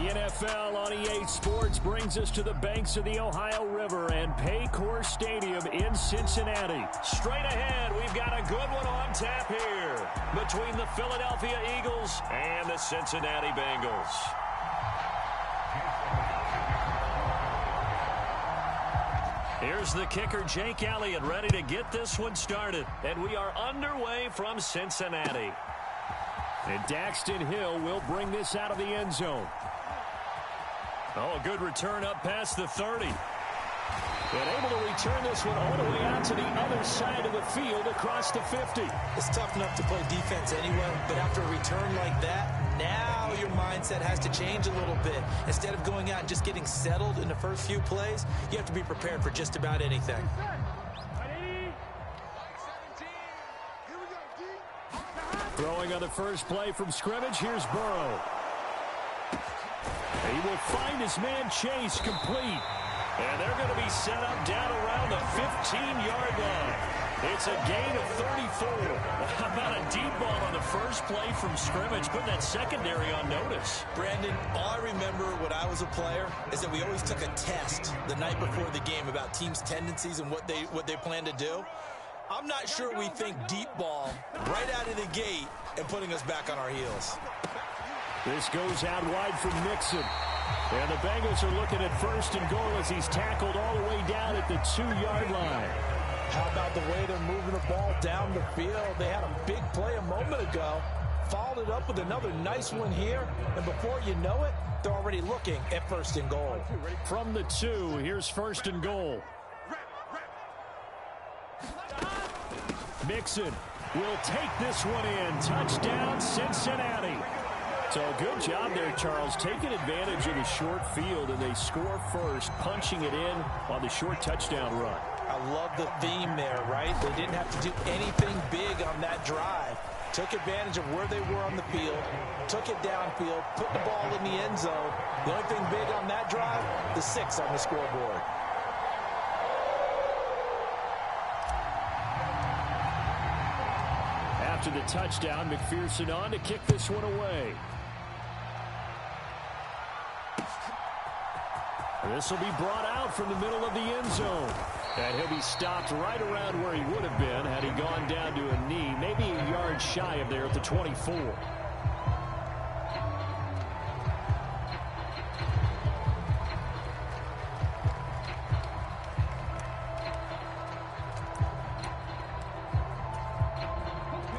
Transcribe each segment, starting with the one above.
NFL on EA Sports brings us to the banks of the Ohio River and Paycor Stadium in Cincinnati. Straight ahead, we've got a good one on tap here between the Philadelphia Eagles and the Cincinnati Bengals. Here's the kicker, Jake Elliott, ready to get this one started. And we are underway from Cincinnati. And Daxton Hill will bring this out of the end zone. Oh, a good return up past the 30. And able to return this one all the way out to the other side of the field across the 50. It's tough enough to play defense anyway, but after a return like that, now your mindset has to change a little bit. Instead of going out and just getting settled in the first few plays, you have to be prepared for just about anything. Throwing on the first play from scrimmage, here's Burrow. He will find his man Chase complete. And they're going to be set up down around the 15-yard line. It's a gain of 34. How about a deep ball on the first play from scrimmage, putting that secondary on notice. Brandon, all I remember when I was a player is that we always took a test the night before the game about teams' tendencies and what they plan to do. I'm not sure we think deep ball right out of the gate and putting us back on our heels. This goes out wide from Mixon. And the Bengals are looking at first and goal as he's tackled all the way down at the 2-yard line. How about the way they're moving the ball down the field? They had a big play a moment ago. Followed it up with another nice one here. And before you know it, they're already looking at first and goal. From the 2, here's first and goal. Mixon will take this one in. Touchdown, Cincinnati. So good job there, Charles, taking advantage of the short field, and they score first, punching it in on the short touchdown run. I love the theme there, right? They didn't have to do anything big on that drive. Took advantage of where they were on the field, took it downfield, put the ball in the end zone. The only thing big on that drive, the 6 on the scoreboard. After the touchdown, McPherson on to kick this one away. This will be brought out from the middle of the end zone. And he'll be stopped right around where he would have been had he gone down to a knee, maybe a yard shy of there at the 24.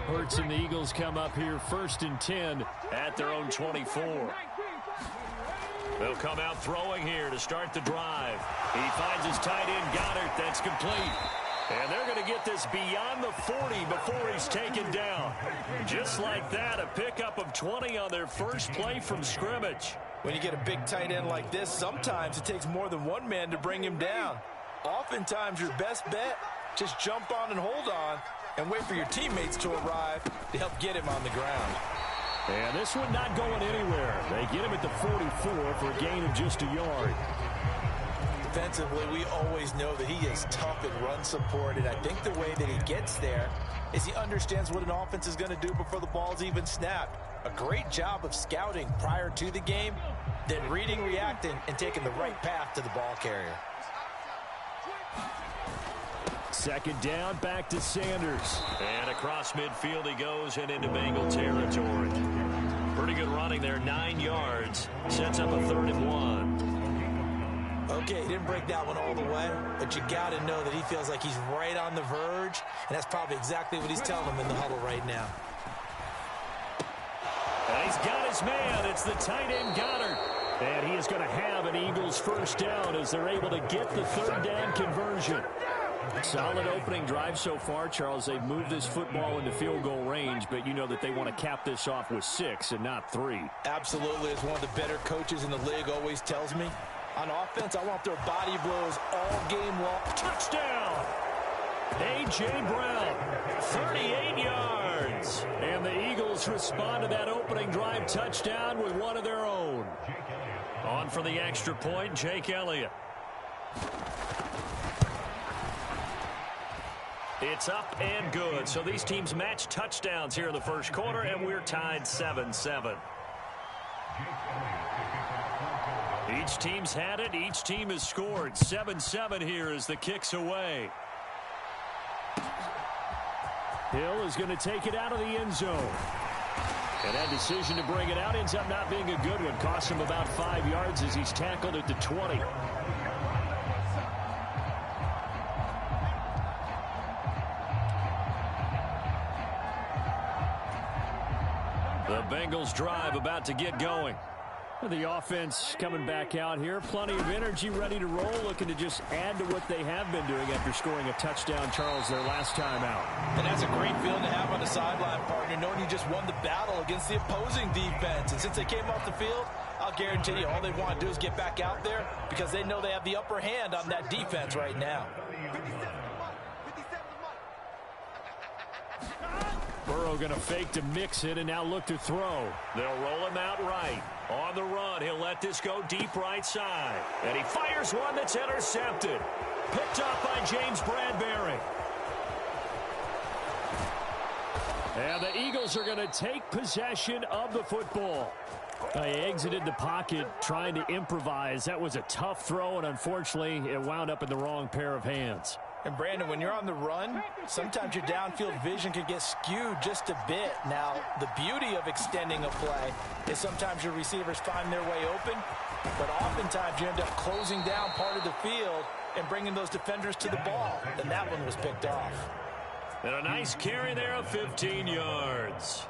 Hurts and the Eagles come up here first and 10 at their own 24. They'll come out throwing here to start the drive. He finds his tight end, Goddard. That's complete. And they're going to get this beyond the 40 before he's taken down. Just like that, a pickup of 20 on their first play from scrimmage. When you get a big tight end like this, sometimes it takes more than one man to bring him down. Oftentimes, your best bet, just jump on and hold on and wait for your teammates to arrive to help get him on the ground. And this one not going anywhere. They get him at the 44 for a gain of just a yard. Defensively, we always know that he is tough in run support, and I think the way that he gets there is he understands what an offense is going to do before the ball's even snapped. A great job of scouting prior to the game, then reading, reacting, and taking the right path to the ball carrier. Second down, back to Sanders. And across midfield he goes and into Bengal territory. Pretty good running there, 9 yards. Sets up a 3rd and 1. Okay, he didn't break that one all the way, but you got to know that he feels like he's right on the verge, and that's probably exactly what he's telling them in the huddle right now. And he's got his man. It's the tight end, Goddard. And he is going to have an Eagles first down as they're able to get the 3rd down conversion. Solid opening drive so far, Charles. They've moved this football into field goal range, but you know that they want to cap this off with 6 and not 3. Absolutely. As one of the better coaches in the league always tells me, on offense, I want their body blows all game long. Touchdown! A.J. Brown, 38 yards. And the Eagles respond to that opening drive touchdown with one of their own. On for the extra point, Jake Elliott. It's up and good. So these teams match touchdowns here in the first quarter, and we're tied 7-7. Each team's had it. Each team has scored. 7-7 here as the kick's away. Hill is going to take it out of the end zone. And that decision to bring it out ends up not being a good one. Costs him about 5 yards as he's tackled at the 20. The Bengals drive about to get going. The offense coming back out here. Plenty of energy, ready to roll, looking to just add to what they have been doing after scoring a touchdown, Charles, their last time out. And that's a great feeling to have on the sideline, partner, knowing you just won the battle against the opposing defense. And since they came off the field, I'll guarantee you all they want to do is get back out there because they know they have the upper hand on that defense right now. Burrow going to fake to mix it and now look to throw. They'll roll him out right. On the run, he'll let this go deep right side. And he fires one that's intercepted. Picked up by James Bradbury. And the Eagles are going to take possession of the football. They exited the pocket trying to improvise. That was a tough throw, and unfortunately, it wound up in the wrong pair of hands. And, Brandon, when you're on the run, sometimes your downfield vision can get skewed just a bit. Now, the beauty of extending a play is sometimes your receivers find their way open, but oftentimes you end up closing down part of the field and bringing those defenders to the ball. And that one was picked off. And a nice carry there of 15 yards.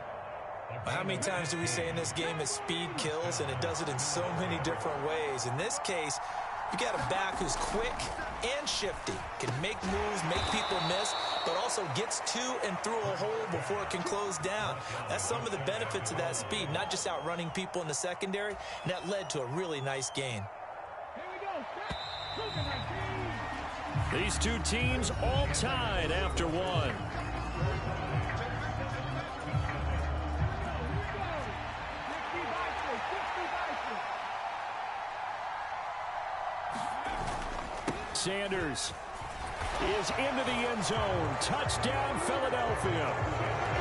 How many times do we say in this game that speed kills, and it does it in so many different ways? In this case, you got a back who's quick and shifty, can make moves, make people miss, but also gets to and through a hole before it can close down. That's some of the benefits of that speed, not just outrunning people in the secondary, and that led to a really nice gain. These two teams all tied after one. Sanders is into the end zone. Touchdown, Philadelphia.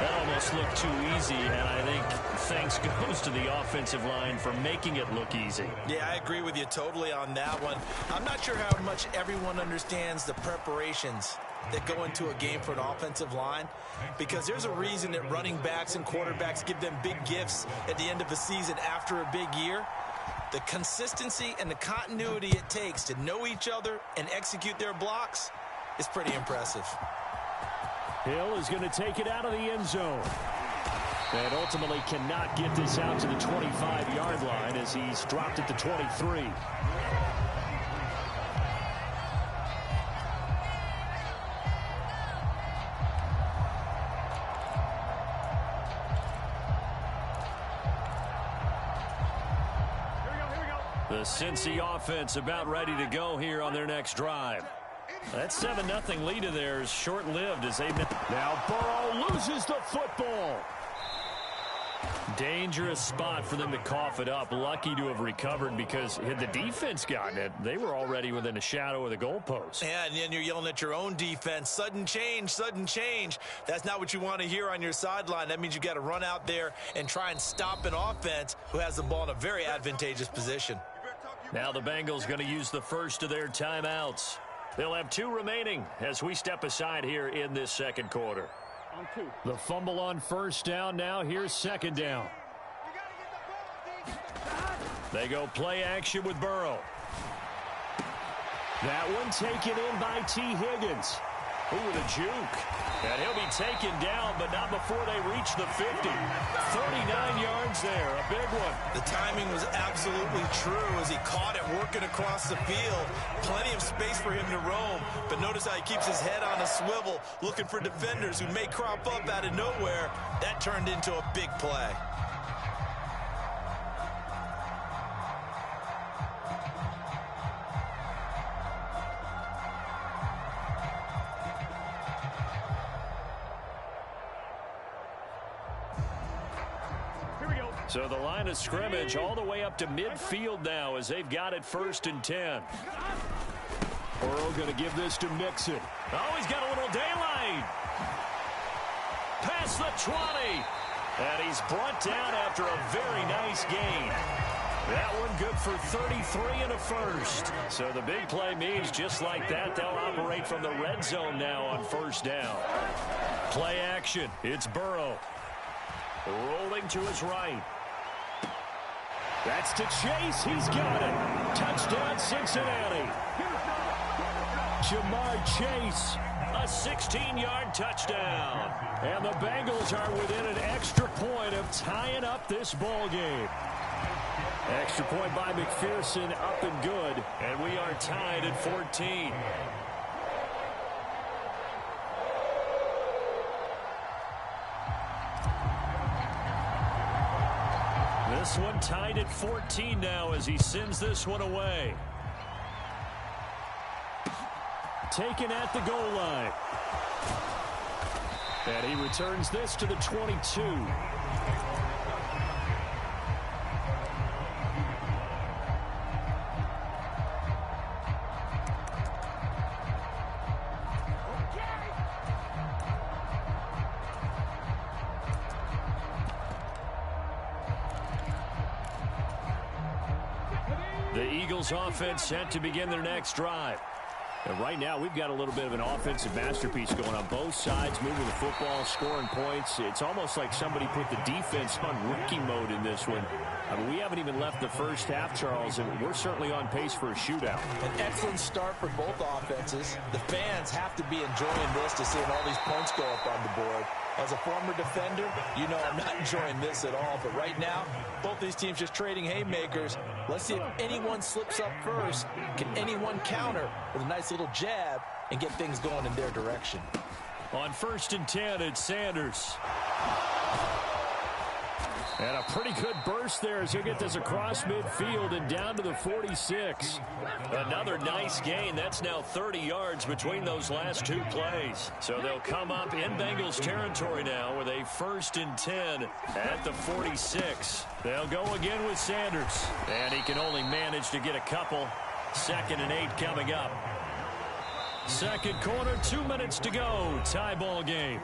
That almost looked too easy, and I think thanks goes to the offensive line for making it look easy. Yeah, I agree with you totally on that one. I'm not sure how much everyone understands the preparations that go into a game for an offensive line, because there's a reason that running backs and quarterbacks give them big gifts at the end of a season after a big year. The consistency and the continuity it takes to know each other and execute their blocks is pretty impressive. Hill is going to take it out of the end zone. And ultimately cannot get this out to the 25-yard line as he's dropped at the 23. The Cincy offense about ready to go here on their next drive. That 7-0 lead of theirs short-lived as they now Burrow loses the football. Dangerous spot for them to cough it up. Lucky to have recovered because had the defense gotten it, they were already within a shadow of the goalpost. Yeah, and then you're yelling at your own defense. Sudden change, sudden change. That's not what you want to hear on your sideline. That means you got to run out there and try and stop an offense who has the ball in a very advantageous position. Now the Bengals going to use the first of their timeouts. They'll have 2 remaining as we step aside here in this second quarter. The fumble on first down now. Here's second down. They go play action with Burrow. That one taken in by T. Higgins. Ooh, with a juke. And he'll be taken down, but not before they reach the 50. 39 yards there, a big one. The timing was absolutely true as he caught it working across the field. Plenty of space for him to roam, but notice how he keeps his head on a swivel, looking for defenders who may crop up out of nowhere. That turned into a big play. So the line of scrimmage all the way up to midfield now as they've got it 1st and 10. Burrow going to give this to Mixon. Oh, he's got a little daylight. Past the 20. And he's brought down after a very nice gain. That one good for 33 and a first. So the big play means just like that, they'll operate from the red zone now on first down. Play action. It's Burrow. Rolling to his right. That's to Chase. He's got it. Touchdown, Cincinnati. Jamar Chase, a 16-yard touchdown. And the Bengals are within an extra point of tying up this ball game. Extra point by McPherson, up and good. And we are tied at 14. This one tied at 14 now as he sends this one away. Taken at the goal line. And he returns this to the 22. The Eagles offense set to begin their next drive. And right now, we've got a little bit of an offensive masterpiece going on both sides, moving the football, scoring points. It's almost like somebody put the defense on rookie mode in this one. I mean, we haven't even left the first half, Charles, and we're certainly on pace for a shootout. An excellent start for both offenses. The fans have to be enjoying this to seeing all these points go up on the board. As a former defender, you know I'm not enjoying this at all. But right now, both these teams just trading haymakers. Let's see if anyone slips up first. Can anyone counter with a nice little jab and get things going in their direction? On 1st and 10, it's Sanders. And a pretty good burst there as he'll get this across midfield and down to the 46. Another nice gain. That's now 30 yards between those last two plays. So they'll come up in Bengals territory now with a 1st and 10 at the 46. They'll go again with Sanders. And he can only manage to get a couple. 2nd and 8 coming up. Second quarter, 2 minutes to go. Tie ball game.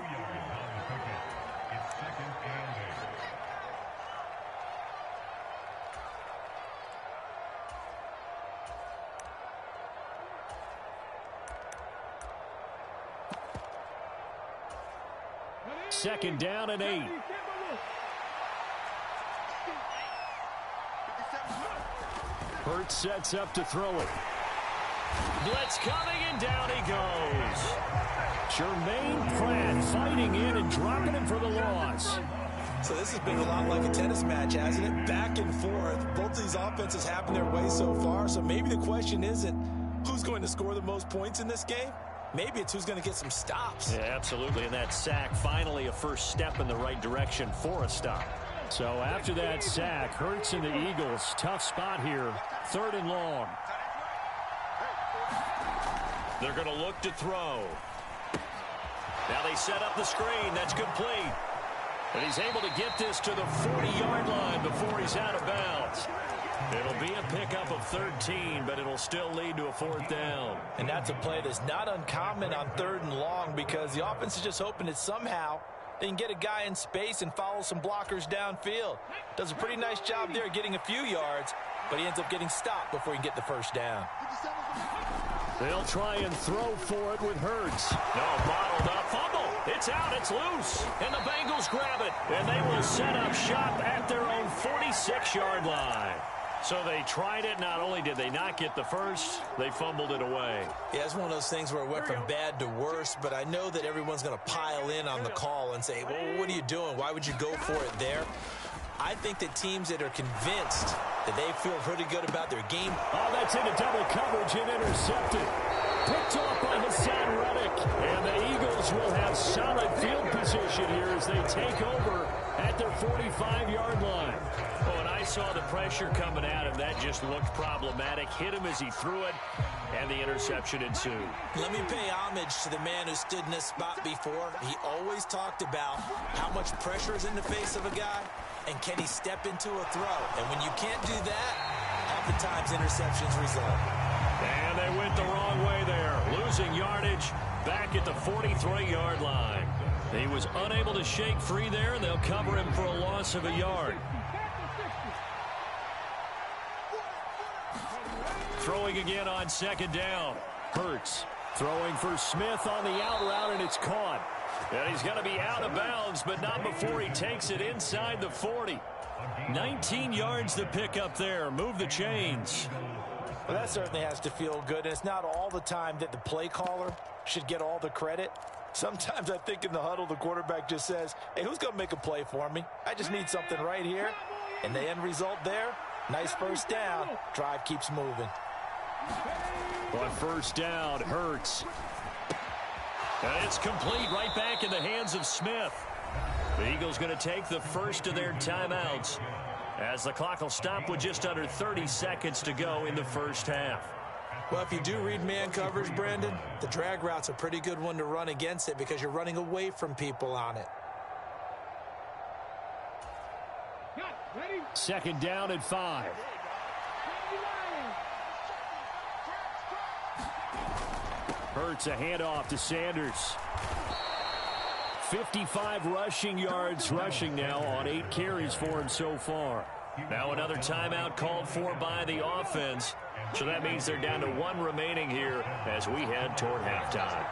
Second down and 8. Hurts sets up to throw it. Blitz coming, and down he goes. Jermaine Pratt fighting in and dropping him for the loss. So this has been a lot like a tennis match, hasn't it? Back and forth. Both these offenses having their way so far. So maybe the question isn't who's going to score the most points in this game. Maybe it's who's going to get some stops. Yeah, absolutely. And that sack, finally a first step in the right direction for a stop. So after that sack, Hurts and the Eagles, tough spot here. 3rd and long. They're going to look to throw. Now they set up the screen. That's complete. And he's able to get this to the 40-yard line before he's out of bounds. It'll be a pickup of 13, but it'll still lead to a 4th down. And that's a play that's not uncommon on 3rd and long because the offense is just hoping that somehow they can get a guy in space and follow some blockers downfield. Does a pretty nice job there getting a few yards, but he ends up getting stopped before he can get the 1st down. They'll try and throw for it with Hurts. No, bottled up. Fumble. It's out. It's loose. And the Bengals grab it. And they will set up shop at their own 46-yard line. So they tried it. Not only did they not get the first, they fumbled it away. Yeah, it's one of those things where it went from bad to worse, but I know that everyone's going to pile in on the call and say, well, what are you doing? Why would you go for it there? I think that teams that are convinced that they feel pretty good about their game. Oh, that's into double coverage and intercepted. Picked off by Hassan Reddick. And the Eagles will have solid field position here as they take over at their 45-yard line. Oh, and I saw the pressure coming at him. That just looked problematic. Hit him as he threw it, and the interception ensued. Let me pay homage to the man who stood in this spot before. He always talked about how much pressure is in the face of a guy, and can he step into a throw? And when you can't do that, oftentimes interceptions result. And they went the wrong way there. Losing yardage back at the 43-yard line. He was unable to shake free there, and they'll cover him for a loss of a yard. Throwing again on second down. Hurts throwing for Smith on the out route, and it's caught. And he's going to be out of bounds, but not before he takes it inside the 40. 19 yards to pick up there. Move the chains. Well, that certainly has to feel good. And it's not all the time that the play caller should get all the credit. Sometimes I think in the huddle, the quarterback just says, hey, who's going to make a play for me? I just need something right here. And the end result there, nice first down. Drive keeps moving. On first down, Hurts. And it's complete, right back in the hands of Smith. The Eagles going to take the first of their timeouts as the clock will stop with just under 30 seconds to go in the first half. Well, if you do read man coverage, Brandon, the drag route's a pretty good one to run against it because you're running away from people on it. Second down and 5. Hurts a handoff to Sanders. 55 rushing yards rushing now on 8 carries for him so far. Now another timeout called for by the offense. So that means they're down to 1 remaining here as we head toward halftime.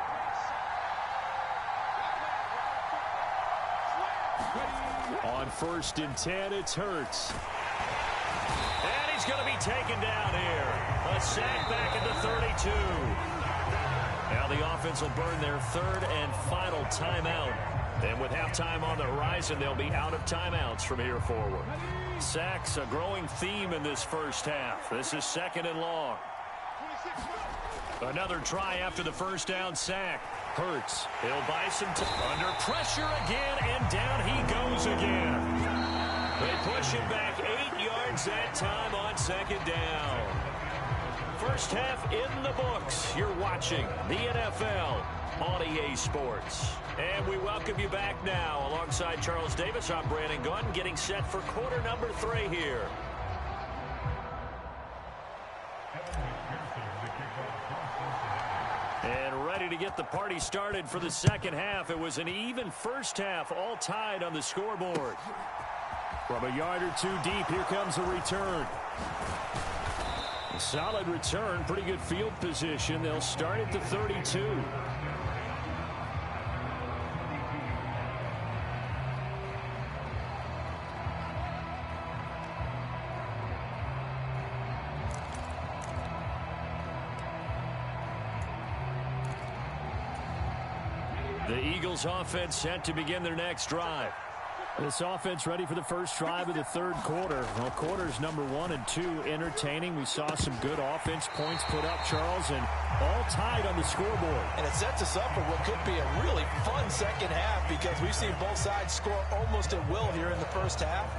On first and 10, it's Hurts. And he's going to be taken down here. A sack back at the 32. Now the offense will burn their third and final timeout. And with halftime on the horizon, they'll be out of timeouts from here forward. Sacks, a growing theme in this first half. This is second and long. Another try after the first down sack. Hurts, he'll buy some time. Under pressure again, and down he goes again. They push him back 8 yards that time on second down. First half in the books. You're watching the NFL on EA Sports. And we welcome you back now. Alongside Charles Davis, I'm Brandon Gunn, getting set for quarter number 3 here. And ready to get the party started for the second half. It was an even first half, all tied on the scoreboard. From a yard or two deep, here comes a return. A solid return, pretty good field position. They'll start at the 32. The Eagles offense set to begin their next drive. This offense ready for the first drive of the third quarter. Well, quarters number 1 and 2 entertaining. We saw some good offense points put up, Charles, and all tied on the scoreboard. And it sets us up for what could be a really fun second half because we've seen both sides score almost at will here in the first half.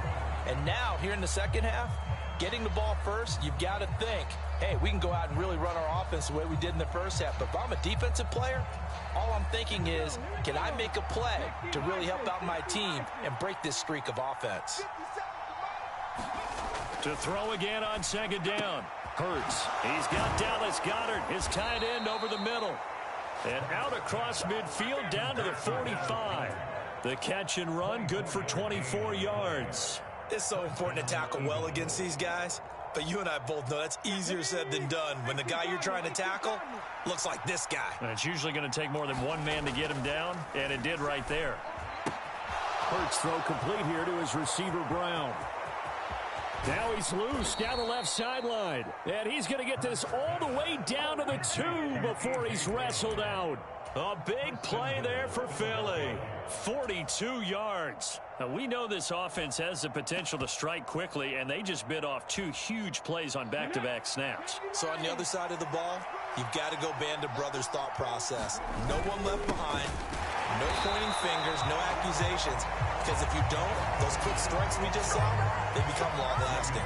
And now, here in the second half, getting the ball first, you've got to think, hey, we can go out and really run our offense the way we did in the first half. But if I'm a defensive player, all I'm thinking is, can I make a play to really help out my team and break this streak of offense? To throw again on second down. Hurts. He's got Dallas Goedert, his tight end, over the middle. And out across midfield down to the 45. The catch and run, good for 24 yards. It's so important to tackle well against these guys. But you and I both know that's easier said than done when the guy you're trying to tackle looks like this guy. And it's usually going to take more than one man to get him down, and it did right there. Hurts throw complete here to his receiver, Brown. Now he's loose down the left sideline. And he's going to get this all the way down to the 2 before he's wrestled out. A big play there for Philly. 42 yards. Now, we know this offense has the potential to strike quickly, and they just bit off 2 huge plays on back-to-back snaps. So on the other side of the ball, you've got to go band of brothers thought process. No one left behind. No pointing fingers, no accusations. Because if you don't, those quick strikes we just saw, they become long-lasting.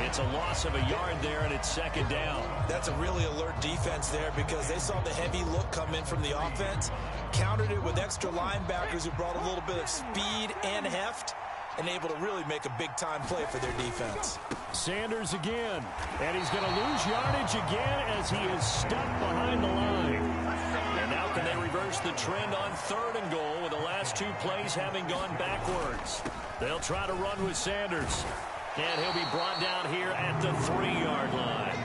It's a loss of a yard there, and it's second down. That's a really alert defense there because they saw the heavy look come in from the offense, countered it with extra linebackers who brought a little bit of speed and heft, and able to really make a big-time play for their defense. Sanders again, and he's going to lose yardage again as he is stuck behind the line. And now can they reverse the trend on 3rd and goal with the last 2 plays having gone backwards? They'll try to run with Sanders. And he'll be brought down here at the 3-yard line.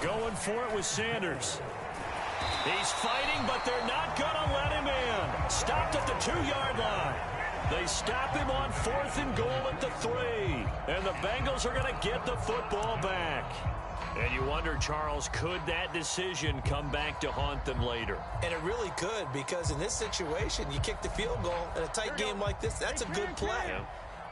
Going for it with Sanders. He's fighting, but they're not going to let him in. Stopped at the 2-yard line. They stop him on 4th and goal at the 3. And the Bengals are going to get the football back. And you wonder, Charles, could that decision come back to haunt them later? And it really could, because in this situation, you kick the field goal in a tight game like this, that's a good play. Yeah.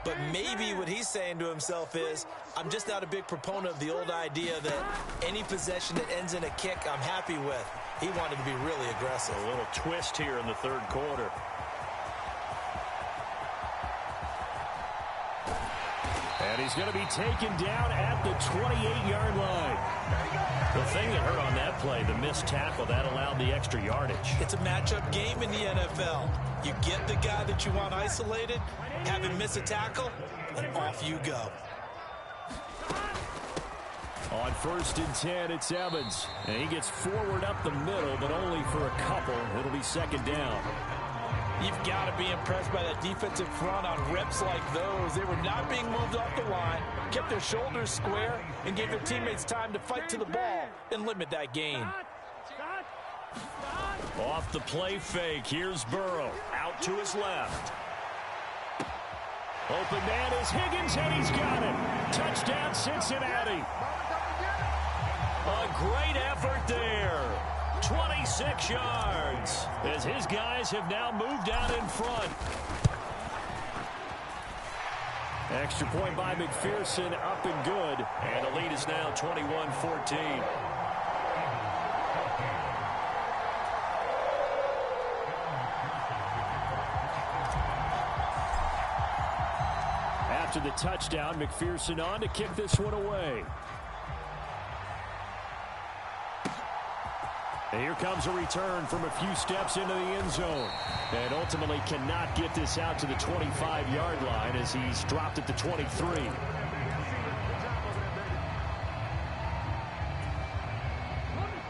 But maybe what he's saying to himself is, I'm just not a big proponent of the old idea that any possession that ends in a kick I'm happy with. He wanted to be really aggressive. A little twist here in the 3rd quarter. And he's going to be taken down at the 28-yard line. The thing that hurt on that play, the missed tackle, that allowed the extra yardage. It's a matchup game in the NFL. You get the guy that you want isolated, have him miss a tackle, and off you go. On 1st and 10, it's Evans. And he gets forward up the middle, but only for a couple. It'll be 2nd down. You've got to be impressed by that defensive front on reps like those. They were not being moved off the line, kept their shoulders square, and gave their teammates time to fight to the ball and limit that gain. Off the play fake, here's Burrow. Out to his left. Open man is Higgins, and he's got it. Touchdown, Cincinnati. A great effort there. 26 yards as his guys have now moved out in front. Extra point by McPherson, up and good. And the lead is now 21-14. After the touchdown, McPherson on to kick this one away. And here comes a return from a few steps into the end zone. And ultimately cannot get this out to the 25-yard line as he's dropped at the 23.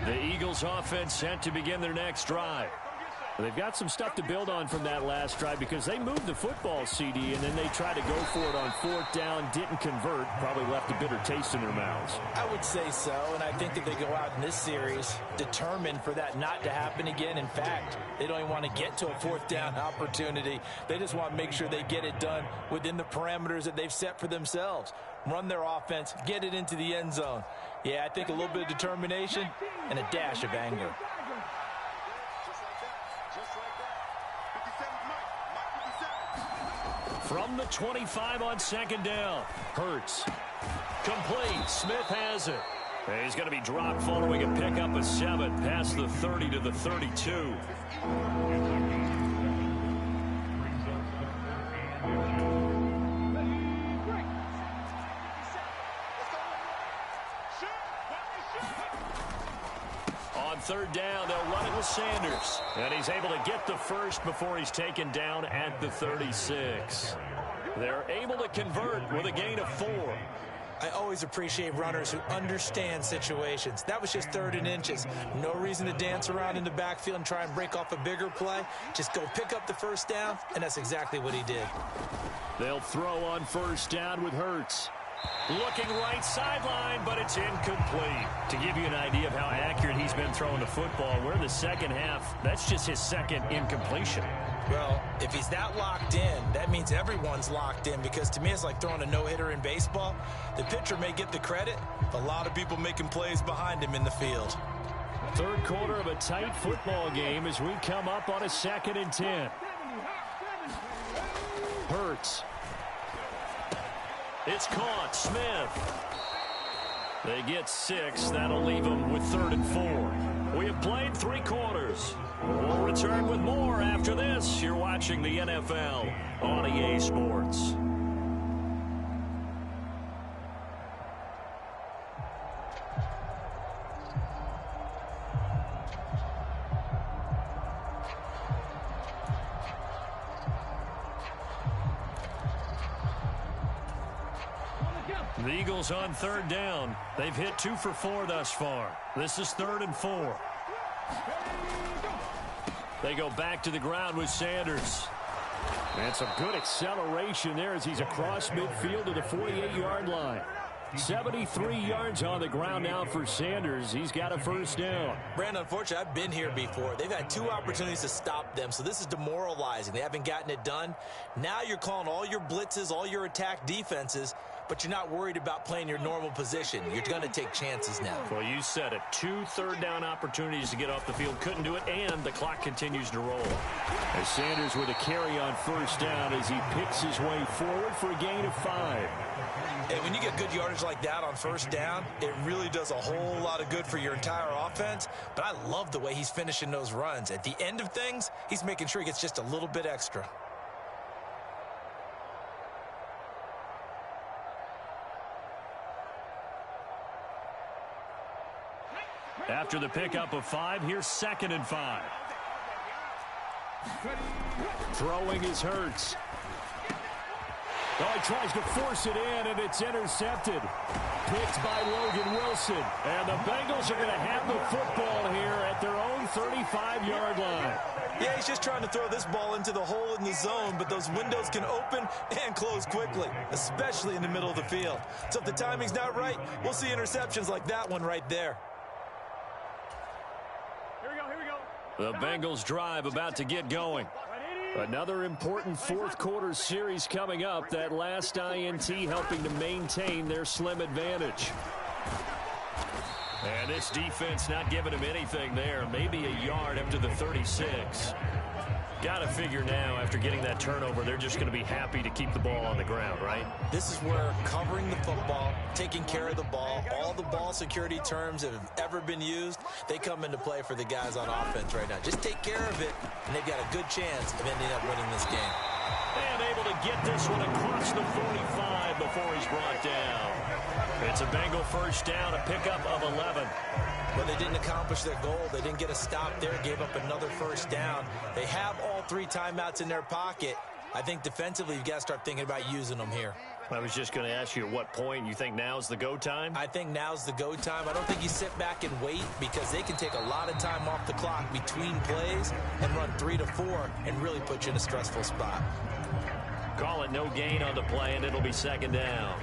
The Eagles offense set to begin their next drive. They've got some stuff to build on from that last drive because they moved the football, CD, and then they tried to go for it on 4th down, didn't convert, probably left a bitter taste in their mouths. I would say so, and I think that they go out in this series determined for that not to happen again. In fact, they don't even want to get to a 4th down opportunity. They just want to make sure they get it done within the parameters that they've set for themselves. Run their offense, get it into the end zone. Yeah, I think a little bit of determination and a dash of anger. From the 25 on 2nd down. Hurts. Complete. Smith has it. And he's going to be dropped following a pickup of 7 past the 30 to the 32. On 3rd down, they'll run it with Sanders. And he's able to get the first before he's taken down at the 36. They're able to convert with a gain of 4. I always appreciate runners who understand situations. That was just 3rd and inches. No reason to dance around in the backfield and try and break off a bigger play. Just go pick up the 1st down, and that's exactly what he did. They'll throw on 1st down with Hurts. Looking right sideline, but it's incomplete. To give you an idea of how accurate he's been throwing the football, we're in the 2nd half. That's just his 2nd incompletion. Well, if he's that locked in, that means everyone's locked in, because to me it's like throwing a no-hitter in baseball. The pitcher may get the credit, but a lot of people making plays behind him in the field. 3rd quarter of a tight football game as we come up on a 2nd and 10. Hurts. It's caught. Smith. They get 6. That'll leave them with 3rd and 4. We have played 3 quarters. We'll return with more after this. You're watching the NFL on EA Sports. The Eagles on 3rd down. They've hit 2 for 4 thus far. This is 3rd and 4. They go back to the ground with Sanders. And some good acceleration there as he's across midfield to the 48-yard line. 73 yards on the ground now for Sanders. He's got a first down. Brandon, unfortunately, I've been here before. They've had 2 opportunities to stop them, so this is demoralizing. They haven't gotten it done. Now you're calling all your blitzes, all your attack defenses, but you're not worried about playing your normal position. You're going to take chances now. Well, you said it. 2 third-down opportunities to get off the field. Couldn't do it, and the clock continues to roll. As Sanders with a carry on first down as he picks his way forward for a gain of 5. And when you get good yardage like that on first down, it really does a whole lot of good for your entire offense. But I love the way he's finishing those runs. At the end of things, he's making sure he gets just a little bit extra. After the pickup of 5, here's 2nd and 5. Throwing is Hurts. Oh, he tries to force it in, and it's intercepted. Picked by Logan Wilson. And the Bengals are going to have the football here at their own 35-yard line. Yeah, he's just trying to throw this ball into the hole in the zone, but those windows can open and close quickly, especially in the middle of the field. So if the timing's not right, we'll see interceptions like that one right there. The Bengals drive about to get going. Another important fourth-quarter series coming up. That last INT helping to maintain their slim advantage. And this defense not giving him anything there. Maybe a yard up to the 36. Got to figure now, after getting that turnover, they're just going to be happy to keep the ball on the ground, right? This is where covering the football, taking care of the ball, all the ball security terms that have ever been used, they come into play for the guys on offense right now. Just take care of it, and they've got a good chance of ending up winning this game. And able to get this one across the 45 before he's brought down. It's a Bengal first down, a pickup of 11. But they didn't accomplish their goal. They didn't get a stop there, gave up another first down. They have all 3 timeouts in their pocket. I think defensively you've got to start thinking about using them here. I was just going to ask you at what point you think now's the go time? I think now's the go time. I don't think you sit back and wait, because they can take a lot of time off the clock between plays and run 3 to 4 and really put you in a stressful spot. Call it no gain on the play, and it'll be 2nd down.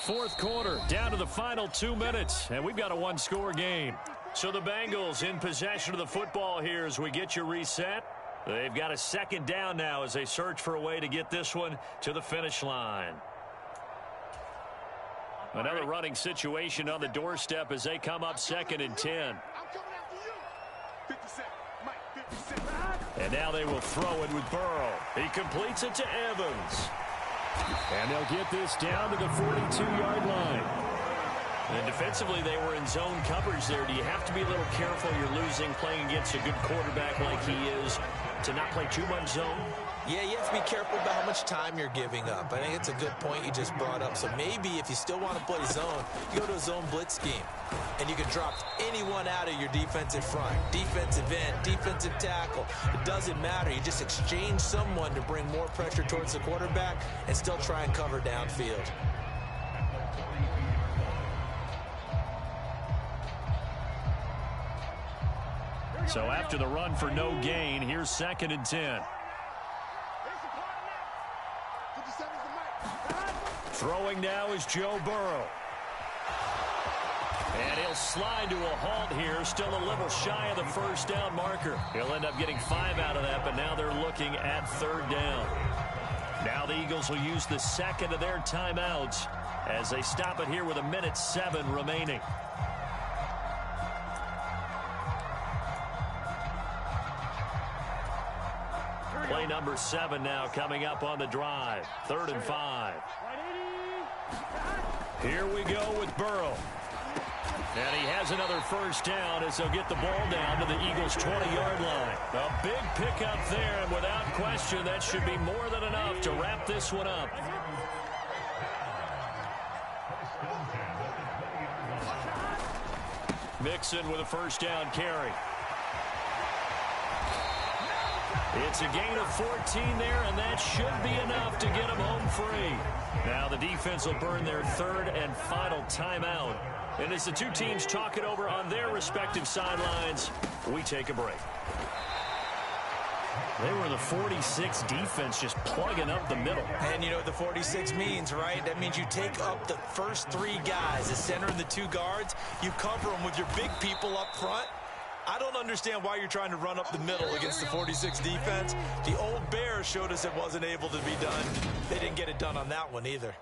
Fourth quarter, down to the final 2 minutes, and we've got a 1-score game. So the Bengals in possession of the football here as we get you reset. They've got a 2nd down now as they search for a way to get this one to the finish line. Another running situation on the doorstep as they come up 2nd and 10. And now they will throw it with Burrow. He completes it to Evans. And they'll get this down to the 42-yard line. And defensively, they were in zone coverage there. Do you have to be a little careful? You're losing, playing against a good quarterback like he is, to not play too much zone? Yeah, you have to be careful about how much time you're giving up. I think it's a good point you just brought up. So maybe if you still want to play zone, you go to a zone blitz scheme. And you can drop anyone out of your defensive front. Defensive end, defensive tackle. It doesn't matter. You just exchange someone to bring more pressure towards the quarterback and still try and cover downfield. So after the run for no gain, here's 2nd and 10. Throwing now is Joe Burrow. And he'll slide to a halt here, still a little shy of the first down marker. He'll end up getting 5 out of that, but now they're looking at 3rd down. Now the Eagles will use the 2nd of their timeouts as they stop it here with 1:07 remaining. Play number 7 now coming up on the drive. 3rd and 5. Here we go with Burrow. And he has another first down as they'll get the ball down to the Eagles' 20-yard line. A big pickup there, and without question, that should be more than enough to wrap this one up. Mixon with a first down carry. It's a gain of 14 there, and that should be enough to get them home free. Now the defense will burn their third and final timeout. And as the two teams talk it over on their respective sidelines, we take a break. They were the 46 defense, just plugging up the middle. And you know what the 46 means, right? That means you take up the first three guys, the center and the two guards. You cover them with your big people up front. I don't understand why you're trying to run up the middle against the 46 defense. The old Bears showed us it wasn't able to be done. They didn't get it done on that one either.